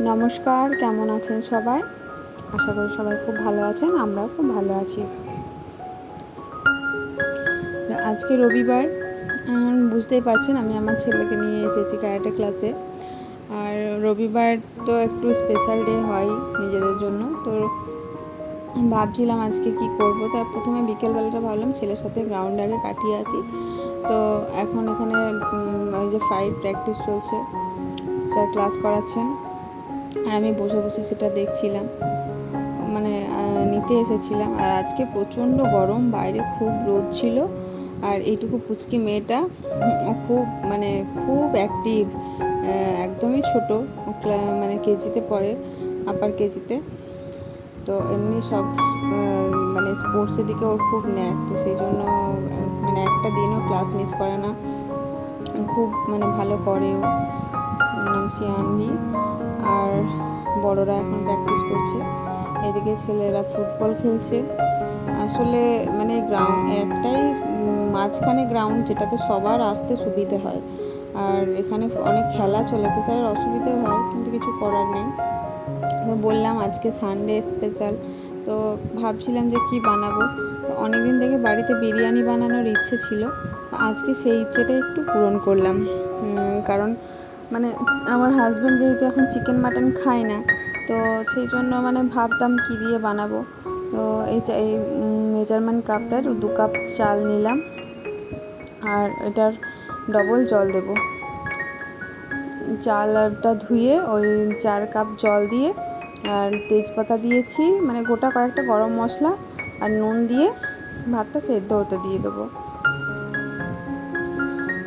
নমস্কার, কেমন আছেন সবাই? আশা করি সবাই খুব ভালো আছেন, আমরাও খুব ভালো আছি। আজকে রবিবার, বুঝতেই পারছেন আমি আমার ছেলেকে নিয়ে এসেছি ক্যারাটে ক্লাসে। আর রবিবার তো একটু স্পেশাল ডে হয় নিজেদের জন্য। তো ভাবছিলাম আজকে কি করব। তার প্রথমে বিকেলবেলাটা ভাবলাম ছেলের সাথে গ্রাউন্ডে আগে কাটিয়ে আসি। তো এখন এখানে ওই যে ফাইট প্র্যাকটিস চলছে, স্যার ক্লাস করাচ্ছেন আর আমি বসে বসে সেটা দেখছিলাম, মানে নিতে এসেছিলাম। আর আজকে প্রচণ্ড গরম, বাইরে খুব রোদ ছিল। আর এইটুকু পুচকি মেয়েটা খুব অ্যাক্টিভ, একদমই ছোট, মানে কেজিতে পড়ে, আপার কেজিতে। তো এমনি সব মানে স্পোর্টসের দিকে ওর খুব ন্যাক। তো সেই জন্য মানে একটা দিনও ক্লাস মিস করে না, খুব মানে ভালো করে। ওর নাম শিয়ানভি। আর বড়রা এখন প্র্যাকটিস করছে, এদিকে ছেলেরা ফুটবল খেলছে। আসলে মানে গ্রাউন্ড একটাই, মাঝখানে গ্রাউন্ড, যেটাতে সবার আসতে সুবিধে হয়। আর এখানে অনেক খেলা চলে, তো স্যারের অসুবিধে হয়, কিন্তু কিছু করার নেই। তো বললাম আজকে সানডে স্পেশাল, তো ভাবছিলাম যে কি বানাবো। অনেক দিন থেকে বাড়িতে বিরিয়ানি বানানোর ইচ্ছে ছিল, আজকে সেই ইচ্ছেটা একটু পূরণ করলাম। কারণ মানে আমার হাজব্যান্ড যেহেতু এখন চিকেন মাটন খায় না, তো সেই জন্য মানে ভাবতাম কী দিয়ে বানাবো। তো এই মেজারমেন্ট কাপটার 2 কাপ চাল নিলাম, আর এটার ডবল জল দেব। চালটা ধুয়ে ওই 4 কাপ জল দিয়ে আর তেজপাতা দিয়েছি, মানে গোটা কয়েকটা গরম মশলা আর নুন দিয়ে ভাতটা সেদ্ধ হতে দিয়ে দেবো।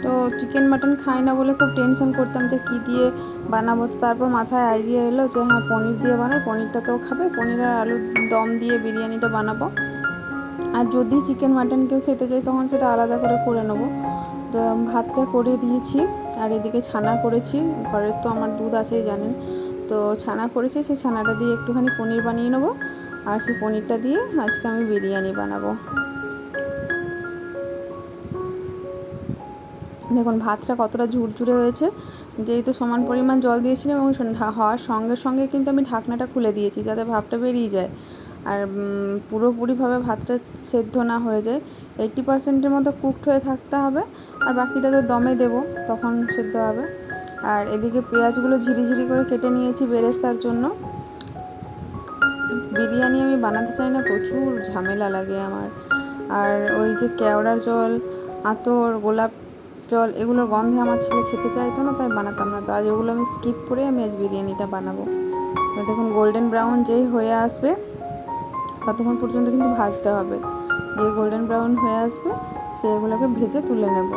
তো চিকেন মাটন খাই না বলে খুব টেনশন করতাম যে কী দিয়ে বানাবো। তারপর মাথায় আইডিয়া এলো যে হ্যাঁ, পনির দিয়ে বানাই, পনিরটা তো খাবে, পনির আর আলুর দম দিয়ে বিরিয়ানিটা বানাবো। আর যদি চিকেন মাটন কেউ খেতে চাই তখন সেটা আলাদা করে নেবো। তো ভাতটা করে দিয়েছি, আর এদিকে ছানা করেছি, ঘরের তো আমার দুধ আছেই জানেন। তো ছানা করেছি, সেই ছানাটা দিয়ে একটুখানি পনির বানিয়ে নেবো, আর সেই পনিরটা দিয়ে আজকে আমি বিরিয়ানি বানাবো। দেখুন ভাতটা কতটা ঝুরঝুরে হয়েছে, যেহেতু সমান পরিমাণ জল দিয়েছিলাম এবং হওয়ার সঙ্গে সঙ্গে কিন্তু আমি ঢাকনাটা খুলে দিয়েছি যাতে ভাপটা বেরিয়ে যায়। আর পুরোপুরিভাবে ভাতটা সেদ্ধ না হয়ে যায়, 80% মতো কুকড হয়ে থাকতে হবে, আর বাকিটা তো দমে দেবো, তখন সেদ্ধ হবে। আর এদিকে পেঁয়াজগুলো ঝিরিঝিরি করে কেটে নিয়েছি বেরেস্তার জন্য। বিরিয়ানি আমি বানাতে চাই না, প্রচুর ঝামেলা লাগে আমার। আর ওই যে কেওড়ার জল, আতর, গোলাপ জল, এগুলোর গন্ধে আমার ছেলে খেতে চাইতো না, তাই বানাতাম না। তো আজ ওগুলো আমি স্কিপ করে আমি আজ বিরিয়ানিটা বানাবো। তো দেখুন গোল্ডেন ব্রাউন যেই হয়ে আসবে ততক্ষণ পর্যন্ত কিন্তু ভাজতে হবে। যে গোল্ডেন ব্রাউন হয়ে আসবে সেগুলোকে ভেজে তুলে নেব।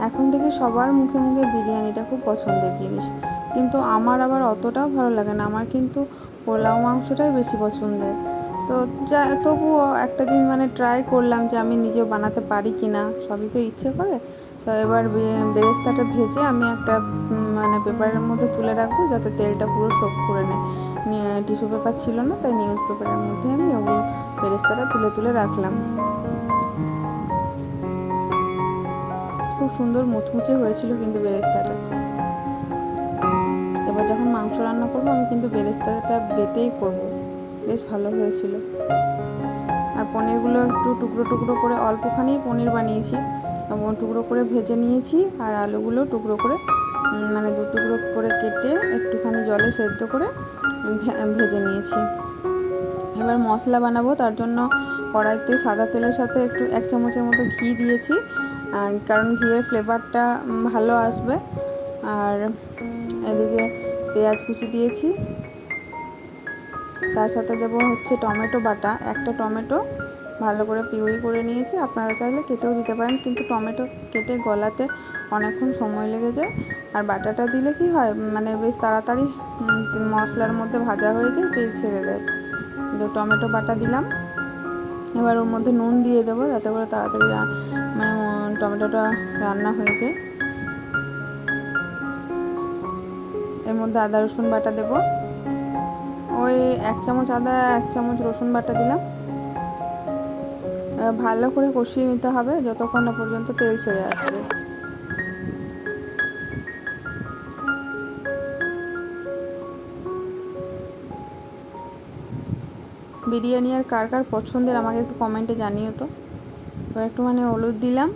এখন থেকে সবার মুখে মুখে বিরিয়ানিটা খুব পছন্দের জিনিস, কিন্তু আমার আবার অতটাও ভালো লাগে না। আমার কিন্তু পোলাও মাংসটাই বেশি পছন্দের। তো তবুও একটা দিন মানে ট্রাই করলাম যে আমি নিজেও বানাতে পারি কি না, সবই তো ইচ্ছে করে। তো এবার বেরেস্তাটা ভেজে আমি একটা মানে পেপারের মধ্যে তুলে রাখবো, যাতে তেলটা পুরো সোক করে নেয়। টিস্যু পেপার ছিল না, তাই নিউজ পেপারের মধ্যে আমি ওগুলো বেরেস্তাটা তুলে তুলে রাখলাম। খুব সুন্দর মুচমুচে হয়েছিল কিন্তু বেরেস্তাটা। এবার যখন মাংস রান্না করবো আমি কিন্তু বেরেস্তাটা বেটেই করবো, বেশ ভালো হয়েছিল। আর পনিরগুলো একটু টুকরো টুকরো করে, অল্পখানি পনির বানিয়েছি, টুকরো করে ভেজে নিয়েছি। আর আলুগুলো টুকরো করে মানে 2 টুকরো করে কেটে একটুখানি জলে সেদ্ধ করে ভেজে নিয়েছি। এবার মশলা বানাবো, তার জন্য কড়াইতে সাদা তেলের সাথে একটু 1 চামচের মতো ঘি দিয়েছি, কারণ ঘিয়ের ফ্লেভারটা ভালো আসবে। আর এদিকে পেঁয়াজ কুচি দিয়েছি, তার সাথে দেবো হচ্ছে টমেটো বাটা। একটা টমেটো ভালো করে পিউরি করে নিয়েছি, আপনারা চাইলে কেটেও দিতে পারেন, কিন্তু টমেটো কেটে গলাতে অনেকক্ষণ সময় লেগে যায়। আর বাটাটা দিলে কি হয়, মানে বেশ তাড়াতাড়ি মশলার মধ্যে ভাজা হয়ে যায়, তেল ছেড়ে দেয়। তো টমেটো বাটা দিলাম, এবার ওর মধ্যে নুন দিয়ে দেবো যাতে করে তাড়াতাড়ি মানে টমেটোটা রান্না হয়ে যায়। এর মধ্যে আদা রসুন বাটা দেবো, ওই 1 চামচ আদা 1 চামচ রসুন বাটা দিলাম। ভালো করে কষিয়ে নিতে হবে যতক্ষণ না পর্যন্ত তেল ছেড়ে আসবে। বিরিয়ানি আর কার কার পছন্দের আমাকে একটু কমেন্টে জানিও তো। এবার একটুখানি হলুদ দিলাম,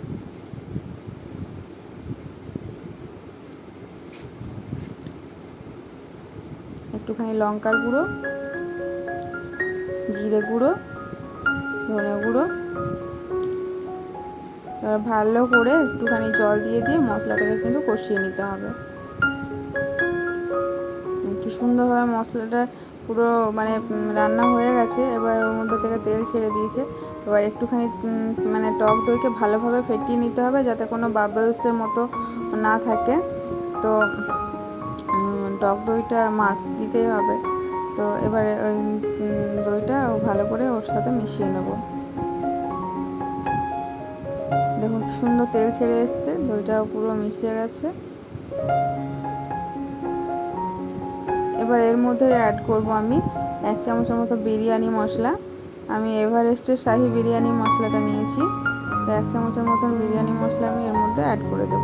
একটুখানি লঙ্কার গুঁড়ো, জিরে গুঁড়ো, ধনে গুঁড়ো। এবার ভালো করে একটুখানি জল দিয়ে দিয়ে মশলাটাকে কিন্তু কষিয়ে নিতে হবে। কি সুন্দরভাবে মশলাটা পুরো মানে রান্না হয়ে গেছে। এবার ওর মধ্যে থেকে তেল ছেড়ে দিয়েছে। এবার একটুখানি মানে টক দইকে ভালোভাবে ফেটিয়ে নিতে হবে যাতে কোনো বাবলসের মতো না থাকে। তো টক দইটা মাস্ট দিতেই হবে। তো এবারে ওই দইটা ভালো করে ওর সাথে মিশিয়ে নেব। দেখুন কি সুন্দর তেল ছেড়ে এসছে, দইটাও পুরো মিশিয়ে গেছে। এবার এর মধ্যে অ্যাড করব আমি 1 চামচের মতো বিরিয়ানি মশলা। আমি এভারেস্টের শাহি বিরিয়ানি মশলাটা নিয়েছি। 1 চামচের মতন বিরিয়ানি মশলা আমি এর মধ্যে অ্যাড করে দেব।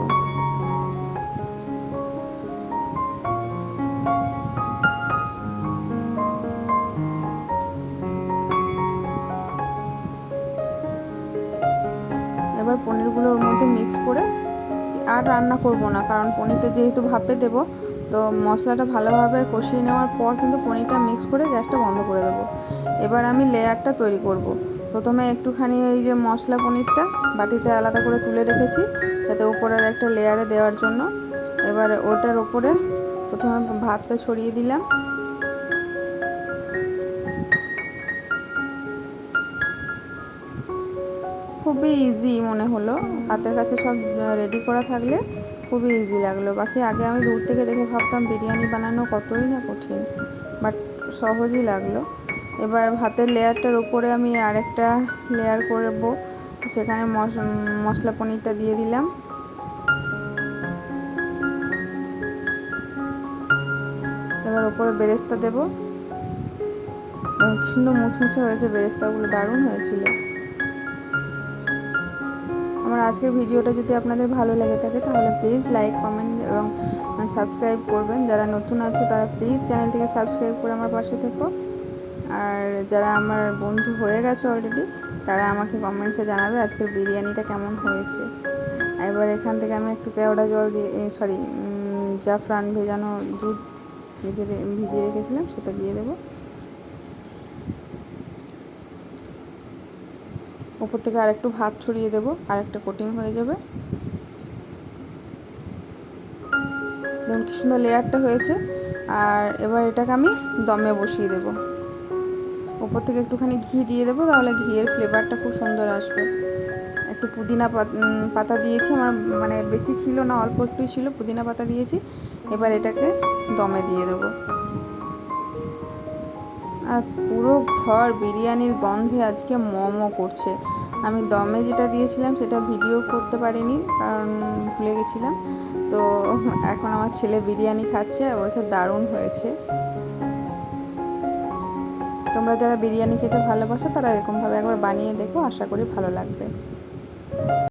এবার পনিরগুলো ওর মধ্যে মিক্স করে আর রান্না করব না, কারণ পনিরটা যেহেতু ভাপে দেব। তো মশলাটা ভালোভাবে কষিয়ে নেওয়ার পর কিন্তু পনিরটা মিক্স করে গ্যাসটা বন্ধ করে দেব। এবার আমি লেয়ারটা তৈরি করব। প্রথমে একটুখানি এই যে মশলা পনিরটা বাটিতে আলাদা করে তুলে রেখেছি যাতে উপরের একটা লেয়ারে দেওয়ার জন্য। এবার ওটার ওপরে প্রথমে ভাতটা ছড়িয়ে দিলাম। খুবই ইজি মনে হলো, হাতের কাছে সব রেডি করা থাকলে খুবই ইজি লাগলো। বাকি আগে আমি দূর থেকে দেখে ভাবতাম বিরিয়ানি বানানো কতই না কঠিন, বাট সহজই লাগলো। এবার ভাতের লেয়ারটার উপরে আমি আরেকটা লেয়ার করব, সেখানে মশলা পনিরটা দিয়ে দিলাম। এবার উপরে বেরেস্তা দেব। কি সুন্দর মুচমুচে হয়েছে বেরেস্তাগুলো, দারুণ হয়েছিল। আমার আজকের ভিডিওটা যদি আপনাদের ভালো লেগে থাকে তাহলে প্লিজ লাইক, কমেন্ট এবং সাবস্ক্রাইব করবেন। যারা নতুন আছো তারা প্লিজ চ্যানেলটিকে সাবস্ক্রাইব করে আমার পাশে থেকো। আর যারা আমার বন্ধু হয়ে গেছে অলরেডি তারা আমাকে কমেন্টসে জানাবে আজকের বিরিয়ানিটা কেমন হয়েছে। এবার এখান থেকে আমি একটু কেওড়া জল দিয়ে জাফরান ভেজানো দুধ ভিজিয়ে রেখেছিলাম সেটা দিয়ে দেবো। উপর থেকে আরেকটু ভাত ছড়িয়ে দেবো, আরেকটা কোটিং হয়ে যাবে। দেখুন কি সুন্দর লেয়ারটা হয়েছে। আর এবার এটাকে আমি দমে বসিয়ে দেব। উপর থেকে একটুখানি ঘি দিয়ে দেবো, তাহলে ঘিয়ের ফ্লেভারটা খুব সুন্দর আসবে। একটু পুদিনা পাতা দিয়েছি, আমার মানে বেশি ছিল না, অল্প একটুই ছিল, পুদিনা পাতা দিয়েছি। এবার এটাকে দমে দিয়ে দেবো। আর পুরো ঘর বিরিয়ানির গন্ধে আজকে মমো করছে। আমি দমে যেটা দিয়েছিলাম সেটা ভিডিও করতে পারিনি কারণ ভুলে গেছিলাম। তো এখন আমার ছেলে বিরিয়ানি খাচ্ছে আর বলছে দারুণ হয়েছে। তোমরা যারা বিরিয়ানি খেতে ভালোবাসো তারা এরকমভাবে একবার বানিয়ে দেখো, আশা করি ভালো লাগবে।